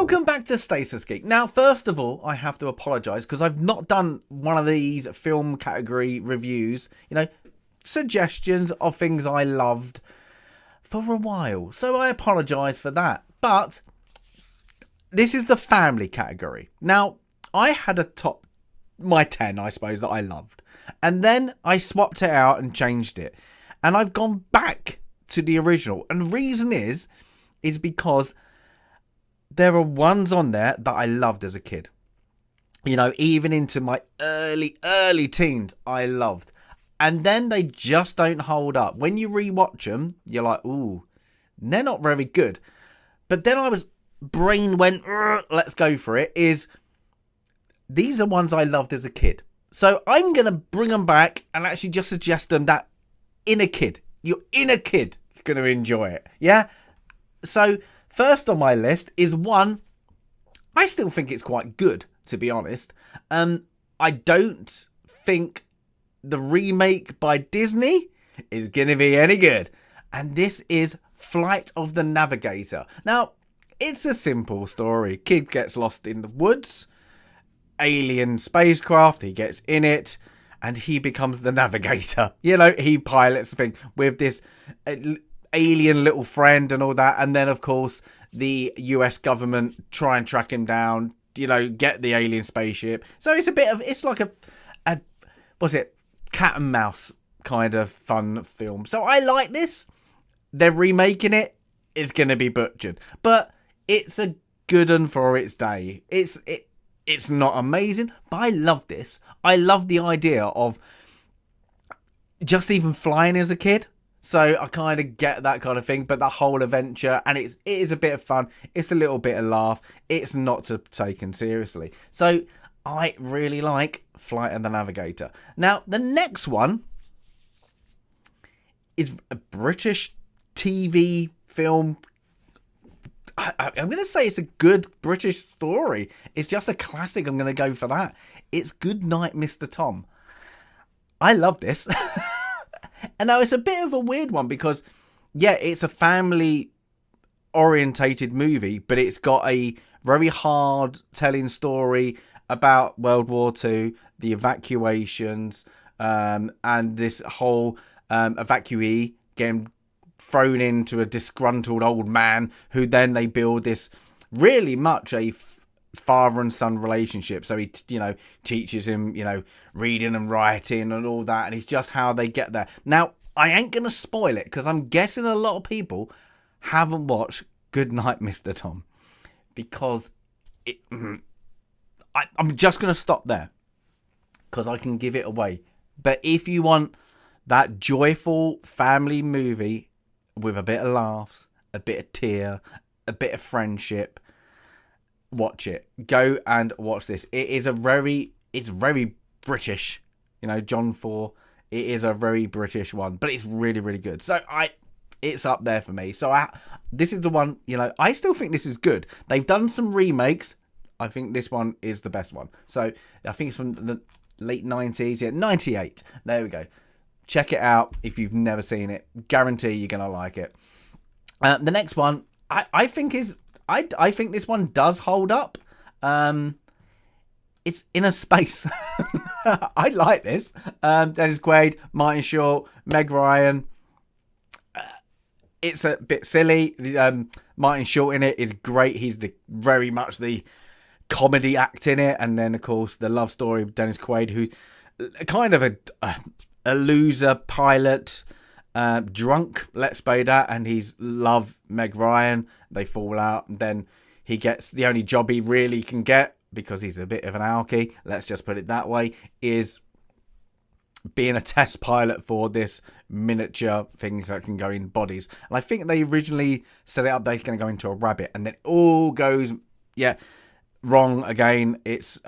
Welcome back to Stasis Geek. Now, first of all, I have to apologise because I've not done one of these film category reviews, suggestions of things I loved for a while. So I apologise for that. But this is the family category. Now, I had my 10, I suppose, that I loved. And then I swapped it out and changed it. And I've gone back to the original. And the reason is because there are ones on there that I loved as a kid. Even into my early teens, I loved. And then they just don't hold up. When you rewatch them, you're like, ooh, they're not very good. But then brain went, let's go for it, these are ones I loved as a kid. So I'm going to bring them back and actually just suggest them that your inner kid is going to enjoy it. Yeah? So first on my list is one, I still think it's quite good, to be honest. I don't think the remake by Disney is going to be any good. And this is Flight of the Navigator. Now, it's a simple story. Kid gets lost in the woods. Alien spacecraft. He gets in it. And he becomes the navigator. He pilots the thing with this alien little friend and all that. And then, of course, the US government try and track him down. Get the alien spaceship. So it's like a cat and mouse kind of fun film. So I like this. They're remaking it. It's going to be butchered. But it's a good one for its day. It's not amazing, but I love this. I love the idea of just even flying as a kid. So I kind of get that kind of thing, but the whole adventure, and it is a bit of fun. It's a little bit of laugh. It's not to taken seriously. So I really like Flight of the Navigator. Now, the next one is a British TV film. I'm going to say it's a good British story. It's just a classic. I'm going to go for that. It's Good Night, Mr. Tom. I love this. And now it's a bit of a weird one because, it's a family-orientated movie, but it's got a very hard-telling story about World War II, the evacuations, and this whole evacuee getting thrown into a disgruntled old man who then they build this really much a father and son relationship. So he, teaches him, reading and writing and all that. And it's just how they get there. Now, I ain't going to spoil it because I'm guessing a lot of people haven't watched Good Night, Mr. Tom, because I'm just going to stop there because I can give it away. But if you want that joyful family movie with a bit of laughs, a bit of tear, a bit of friendship, watch it. Go and watch this. It's very British. John Ford. It is a very British one, but it's really, really good. So it's up there for me. So this is the one, I still think this is good. They've done some remakes. I think this one is the best one. So I think it's from the late 90s. 98. There we go. Check it out if you've never seen it. Guarantee you're going to like it. The next one, I think this one does hold up. It's Inner Space. I like this. Dennis Quaid, Martin Short, Meg Ryan. It's a bit silly. Martin Short in it is great. He's very much the comedy act in it. And then, of course, the love story of Dennis Quaid, who kind of a loser pilot, drunk, let's say that, and he's love Meg Ryan. They fall out, and then he gets the only job he really can get, because he's a bit of an alkie, let's just put it that way, is being a test pilot for this miniature things that can go in bodies. And I think they originally set it up they're going to go into a rabbit, and then it all goes wrong again. It's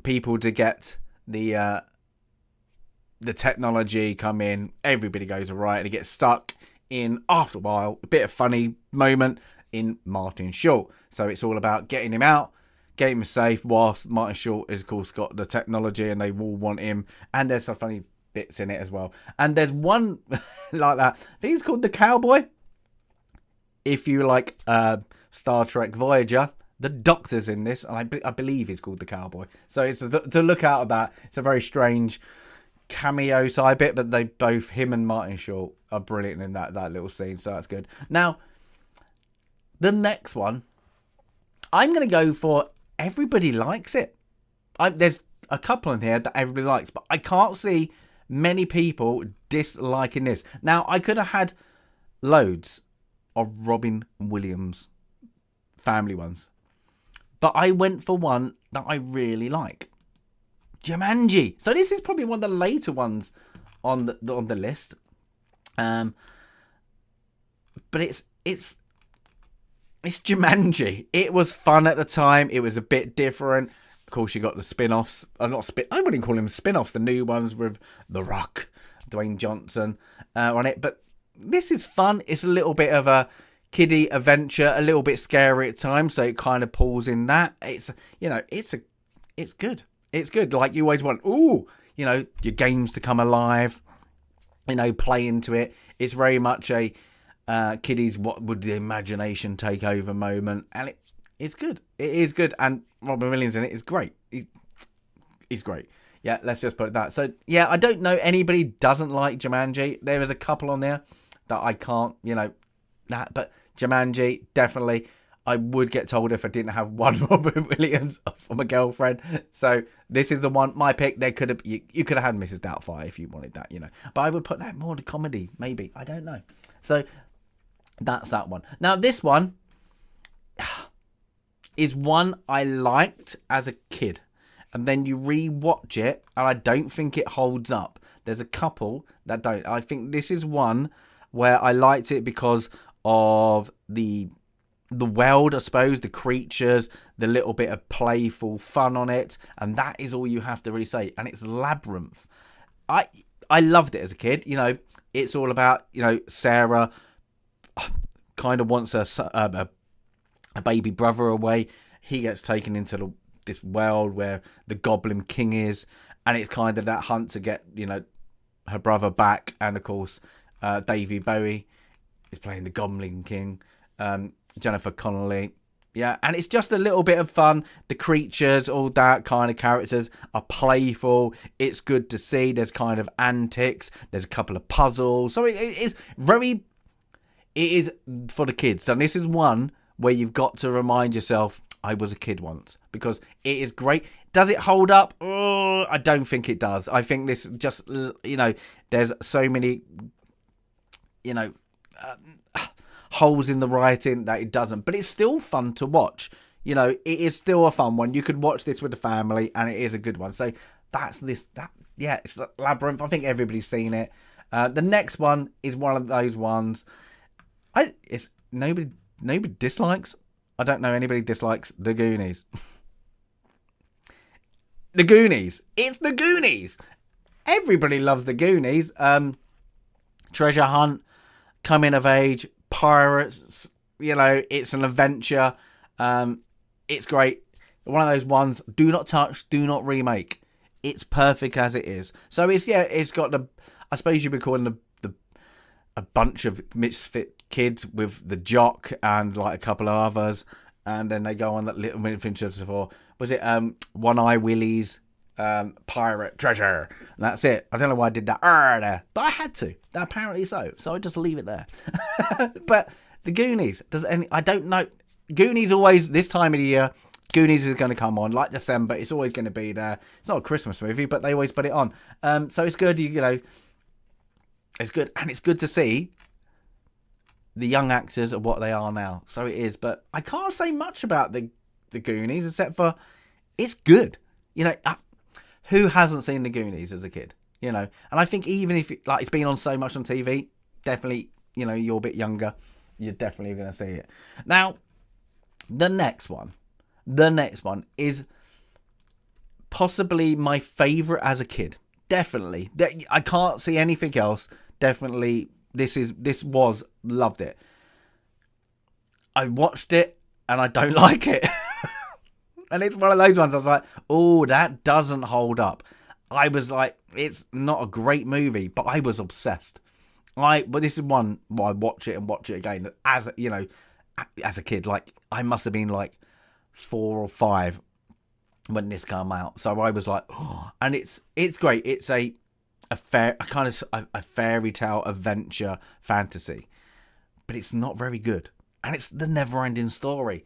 people to get the technology come in, everybody goes alright, and it gets stuck in, after a while, a bit of funny moment in Martin Short. So it's all about getting him out, getting him safe, whilst Martin Short has, of course, got the technology and they all want him. And there's some funny bits in it as well. And there's one like that. I think it's called The Cowboy. If you like Star Trek Voyager, The Doctor's in this, and I believe he's called the Cowboy. So it's to look out of that. It's a very strange cameo side bit, but him and Martin Short are brilliant in that little scene, so that's good. Now, the next one, I'm going to go for everybody likes it. There's a couple in here that everybody likes, but I can't see many people disliking this. Now, I could have had loads of Robin Williams family ones, but I went for one that I really like. Jumanji. So this is probably one of the later ones on the list. But it's Jumanji. It was fun at the time. It was a bit different. Of course, you got the spin-offs. I wouldn't call them spin-offs. The new ones with The Rock, Dwayne Johnson on it. But this is fun. It's a little bit of a kiddie adventure, a little bit scary at times, so it kind of pulls in that. It's good. It's good. Like, you always want, your games to come alive, play into it. It's very much a kiddies, what would the imagination take over moment, and it's good. It is good, and Robin Williams in it is great. He's great. Yeah, let's just put it that. So, yeah, I don't know anybody doesn't like Jumanji. There is a couple on there that I can't, but Jumanji, definitely. I would get told if I didn't have one Robin Williams from a girlfriend. So this is the one, my pick. There could have you could have had Mrs. Doubtfire if you wanted that, But I would put that more to comedy, maybe. I don't know. So that's that one. Now this one is one I liked as a kid, and then you re-watch it, and I don't think it holds up. There's a couple that don't. I think this is one where I liked it because of the world, I suppose, the creatures, the little bit of playful fun on it, and that is all you have to really say. And it's Labyrinth. I loved it as a kid. It's all about, Sarah kind of wants a baby brother away. He gets taken into this world where the Goblin King is, and it's kind of that hunt to get, her brother back. And of course, Davy Bowie is playing the Goblin King. Jennifer Connelly. Yeah, and it's just a little bit of fun. The creatures, all that kind of characters are playful. It's good to see. There's kind of antics. There's a couple of puzzles. So it is for the kids. So this is one where you've got to remind yourself, I was a kid once, because it is great. Does it hold up? Oh, I don't think it does. I think this just, there's so many, holes in the writing that it doesn't, but it's still fun to watch. It is still a fun one. You could watch this with the family, and it is a good one. So that's it's Labyrinth. I think everybody's seen it. The next one is one of those ones. It's nobody dislikes. I don't know anybody dislikes The Goonies. The Goonies. It's The Goonies. Everybody loves The Goonies. Treasure hunt, coming of age, pirates, it's an adventure. It's great. One of those ones, do not touch, do not remake. It's perfect as it is. So it's got I suppose you'd be calling a bunch of misfit kids with the jock and like a couple of others, and then they go on that little adventure for, was it One Eye Willie's pirate treasure, and that's it. I don't know why I did that there, but I had to. Apparently so I just leave it there. But the Goonies, I don't know. Goonies always, this time of the year, Goonies is going to come on, like December. It's always going to be there. It's not a Christmas movie, but they always put it on. So it's good. It's good, and it's good to see the young actors of what they are now. So it is, but I can't say much about the Goonies except for it's good. Who hasn't seen the Goonies as a kid? And I think even if it's been on so much on TV, definitely, you're a bit younger, you're definitely going to see it. Now, the next one is possibly my favourite as a kid. Definitely. I can't see anything else. Definitely, loved it. I watched it and I don't like it. And it's one of those ones I was like, oh, that doesn't hold up. I was like, it's not a great movie, but I was obsessed. But this is one where I watch it and watch it again. As a kid, like I must have been like 4 or 5 when this came out. So I was like, oh, and it's great. It's a fairy tale adventure fantasy, but it's not very good, and it's the never-ending story.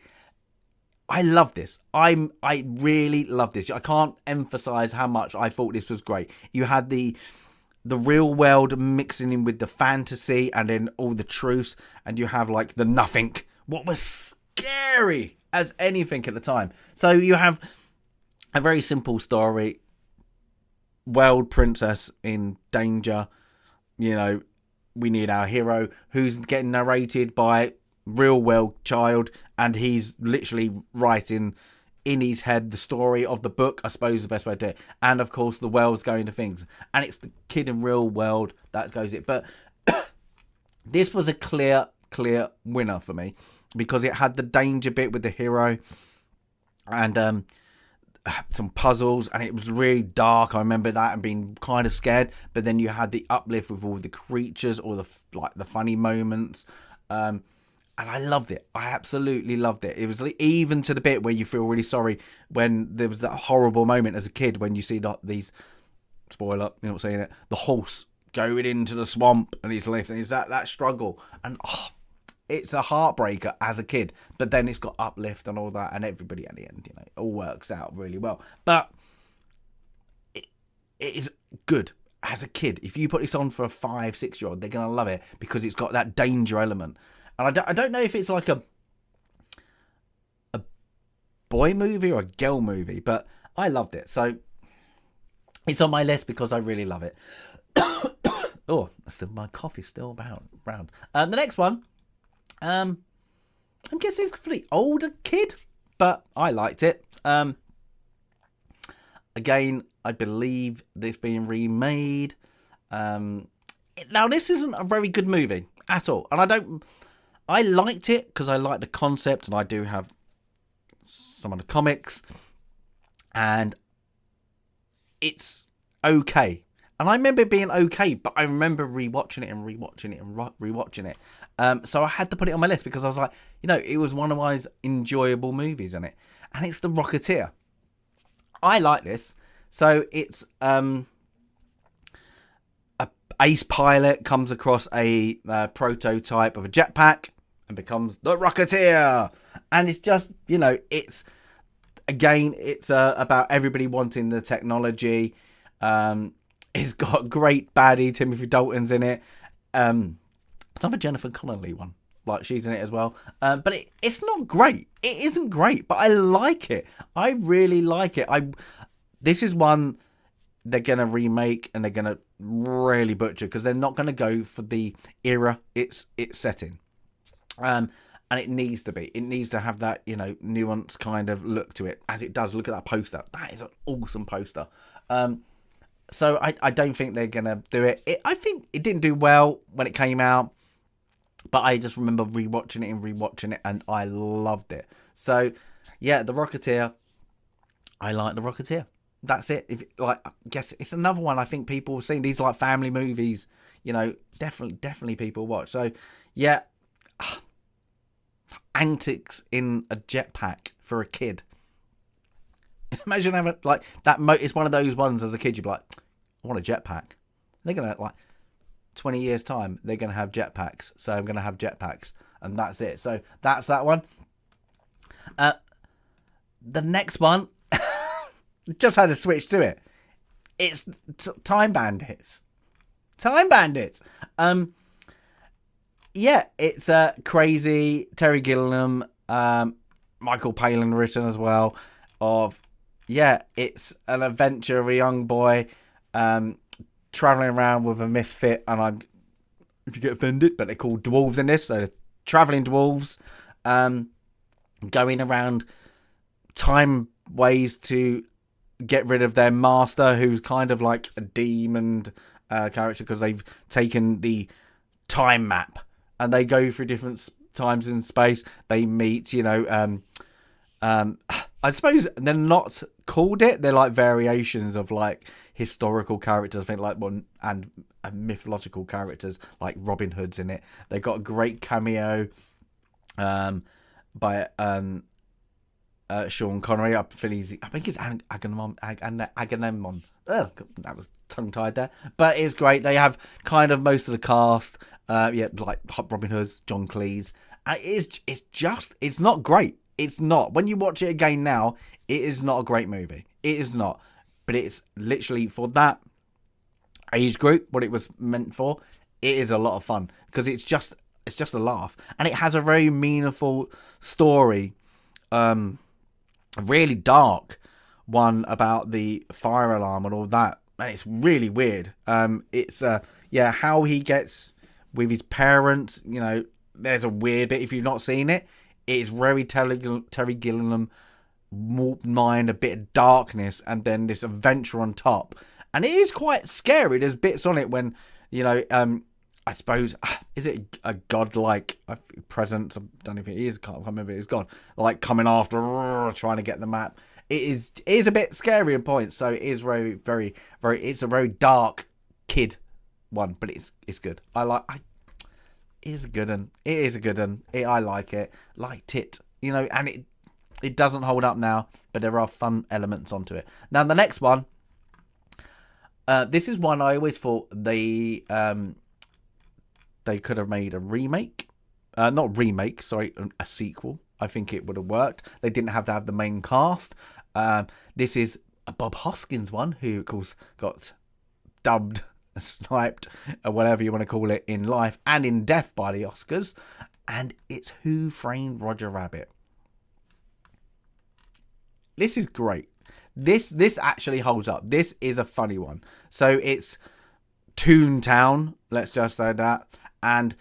I love this. I really love this. I can't emphasize how much I thought this was great. You had the real world mixing in with the fantasy, and then all the truths, and you have like the nothing, what was scary as anything at the time. So you have a very simple story. World princess in danger. You know, we need our hero who's getting narrated by real world child, and he's literally writing in his head the story of the book, I suppose is the best way to do it. And of course the world's going to things, and it's the kid in real world that goes it. But this was a clear winner for me, because it had the danger bit with the hero, and some puzzles, and it was really dark. I remember that and being kind of scared, but then you had the uplift with all the creatures, or the funny moments, and I loved it. I absolutely loved it. It was even to the bit where you feel really sorry when there was that horrible moment as a kid when you see these, spoiler, you know what I'm saying, it, the horse going into the swamp and he's lifting. It's that struggle, and it's a heartbreaker as a kid. But then it's got uplift and all that, and everybody at the end, you know, it all works out really well. But it is good as a kid. If you put this on for a 5-6-year-old, they're gonna love it, because it's got that danger element. And I don't know if it's like a boy movie or a girl movie, but I loved it. So it's on my list because I really love it. Oh, my coffee's still around. The next one, I'm guessing it's for the older kid, but I liked it. Again, I believe this being remade. Now, this isn't a very good movie at all, and I liked it because I liked the concept, and I do have some of the comics, and it's okay. And I remember it being okay, but I remember rewatching it. So I had to put it on my list because I was like, you know, it was one of my enjoyable movies in it, and it's The Rocketeer. I like this. So it's a ace pilot comes across a prototype of a jetpack and becomes the Rocketeer. And it's just, you know, it's about everybody wanting the technology. It's got great baddie, Timothy Dalton's in it. It's another Jennifer Connelly one, like she's in it as well. But it's not great. It isn't great, but I like it. I really like it. This is one they're going to remake, and they're going to really butcher, because they're not going to go for the era it's set in. And it needs to be. It needs to have that, you know, nuanced kind of look to it, as it does. Look at that poster. That is an awesome poster. So I don't think they're going to do it. I think it didn't do well when it came out, but I just remember rewatching it, and I loved it. So, yeah, The Rocketeer. I like The Rocketeer. That's it. I guess it's another one I think people have seen. These like family movies, you know, definitely people watch. So, yeah, antics in a jetpack for a kid. Imagine having like that. It's one of those ones as a kid you'd be like, I want a jetpack. They're gonna, like, 20 years time, they're gonna have jetpacks. So I'm gonna have jetpacks, and that's it. So that's that one. The next one. Just had a switch to it. It's Time Bandits. Yeah, it's crazy. Terry Gilliam, Michael Palin written as well. It's an adventure of a young boy traveling around with a misfit, and if you get offended, but they're called dwarves in this, so they're traveling dwarves, going around time ways to get rid of their master, who's kind of like a demon character, because they've taken the time map and they go through different times in space. They meet, you know, I suppose they're not called it. They're like variations of like historical characters, I think, like one, and mythological characters like Robin Hood's in it. They got a great cameo by Sean Connery. I think it's Agamemnon. Ugh, that was tongue tied there, but it's great. They have kind of most of the cast. Like Robin Hood, John Cleese, and it's not great. It's not. When you watch it again now, it is not a great movie. It is not, but it's literally for that age group, what it was meant for. It is a lot of fun because it's just a laugh, and it has a very meaningful story. A really dark one about the fire alarm and all that, and it's really weird. It's how he gets with his parents. You know, there's a weird bit. If you've not seen it, it's very Terry Gilliam mind, a bit of darkness, and then this adventure on top, and it is quite scary. There's bits on it when, you know, I suppose, is it a godlike presence? I don't know if it is. Can't remember if it's God, like coming after, trying to get the map. It is a bit scary at points. So it is very, very, very. It's a very dark kid one, but it's good. It is a good one. It is a good one. I like it. Liked it. You know, and it doesn't hold up now, but there are fun elements onto it. Now the next one. This is one I always thought they could have made a remake. Not remake, sorry, a sequel. I think it would have worked. They didn't have to have the main cast. This is a Bob Hoskins one, who, of course, got dubbed, sniped, or whatever you want to call it, in life and in death by the Oscars. And it's Who Framed Roger Rabbit. This is great. This actually holds up. This is a funny one. So it's Toontown, let's just say that, and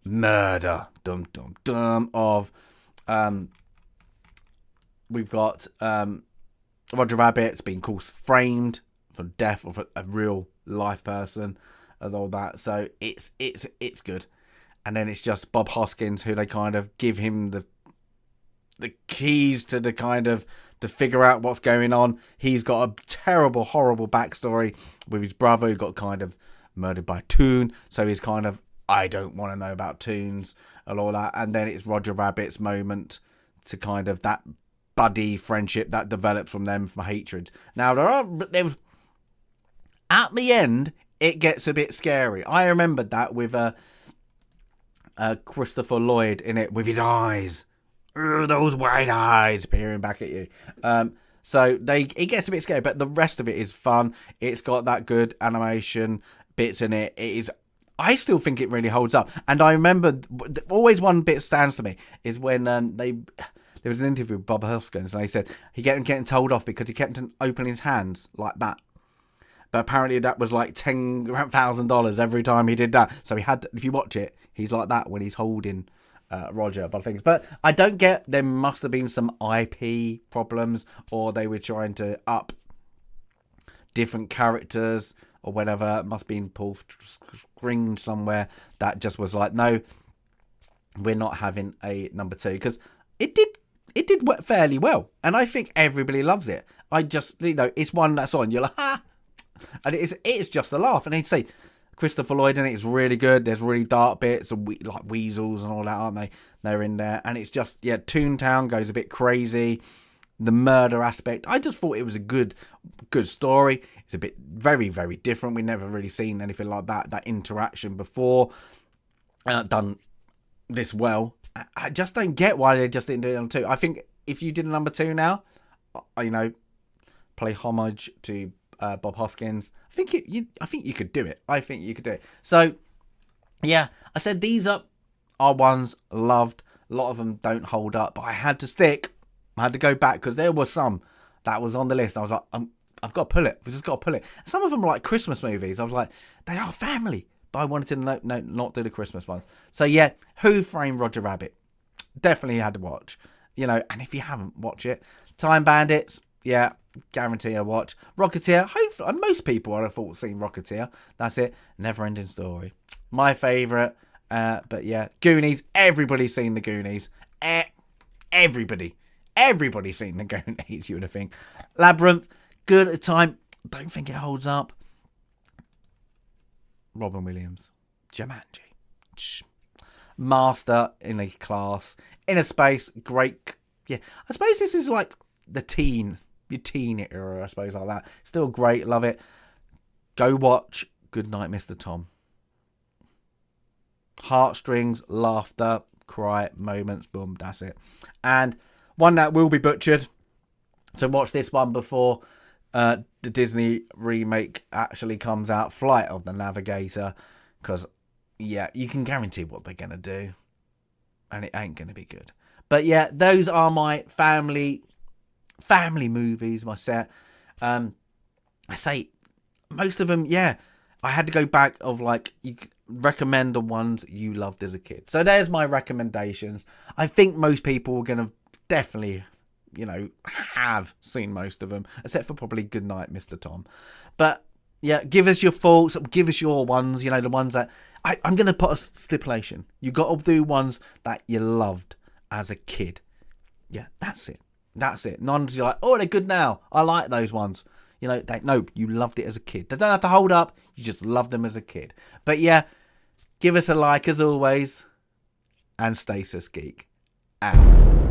murder, dum dum dum, of we've got Roger Rabbit's being, of course, framed for death of a real life person and all that. So it's good. And then it's just Bob Hoskins, who they kind of give him the keys to the kind of to figure out what's going on. He's got a terrible, horrible backstory with his brother, who got kind of murdered by Toon. So he's kind of, I don't want to know about Toons and all that. And then it's Roger Rabbit's moment to kind of that buddy friendship that develops from them, from hatred. Now there at the end, it gets a bit scary. I remembered that with Christopher Lloyd in it with his eyes. Those white eyes peering back at you. So it gets a bit scary, but the rest of it is fun. It's got that good animation bits in it. I still think it really holds up. And I remember always one bit stands to me is when there was an interview with Bob Hoskins, and they said he kept getting told off because he kept opening his hands like that. But apparently that was like $10,000 every time he did that. So he had, if you watch it, he's like that when he's holding Roger by things. But I don't get, there must have been some IP problems, or they were trying to up different characters or whatever. It must have been pulled string somewhere that just was like, no, we're not having a number 2, because it did work fairly well, and I think everybody loves it. I just, it's one that's on, you're like, ha, and it's just a laugh. And they'd say Christopher Lloyd in it is really good. There's really dark bits and like weasels and all that, aren't they? They're in there, and it's just, Toontown goes a bit crazy. The murder aspect, I just thought it was a good story. It's a bit very, very different. We've never really seen anything like that interaction before done this well. I just don't get why they just didn't do it on 2. I think if you did a number 2 now, play homage to Bob Hoskins, I think you could do it. I think you could do it. So, yeah, I said these are ones loved. A lot of them don't hold up, but I had to go back because there was some that was on the list. I was like, I've got to pull it. We've just got to pull it. Some of them were like Christmas movies. I was like, they are family. But I wanted to not do the Christmas ones. So, yeah, Who Framed Roger Rabbit? Definitely had to watch. And if you haven't watched it, Time Bandits, yeah, guarantee a watch. Rocketeer, hopefully, most people I have thought seen Rocketeer. That's it. Never Ending Story. My favourite. But yeah, Goonies. Everybody's seen the Goonies. Everybody's seen the Goonies, you would have think. Labyrinth, good at the time. Don't think it holds up. Robin Williams. Jumanji. Master in a class. Inner Space, great. yeah, I suppose this is like your teen era, I suppose, like that. Still great, love it. Go watch Goodnight, Mr. Tom. Heartstrings, laughter, cry moments, boom, that's it. And one that will be butchered. So watch this one before the Disney remake actually comes out, Flight of the Navigator, because yeah, you can guarantee what they're gonna do, and it ain't gonna be good. But yeah, those are my family movies, my set. I say most of them, yeah. I had to go back of like, you recommend the ones you loved as a kid. So there's my recommendations. I think most people are gonna definitely, have seen most of them, except for probably Goodnight, Mr. Tom. But yeah, give us your thoughts. Give us your ones. The ones that I'm going to put a stipulation. You got to do ones that you loved as a kid. Yeah, that's it. That's it. None of you like, oh, they're good now. I like those ones. No, you loved it as a kid. They don't have to hold up. You just loved them as a kid. But yeah, give us a like as always. And Stasis Geek out.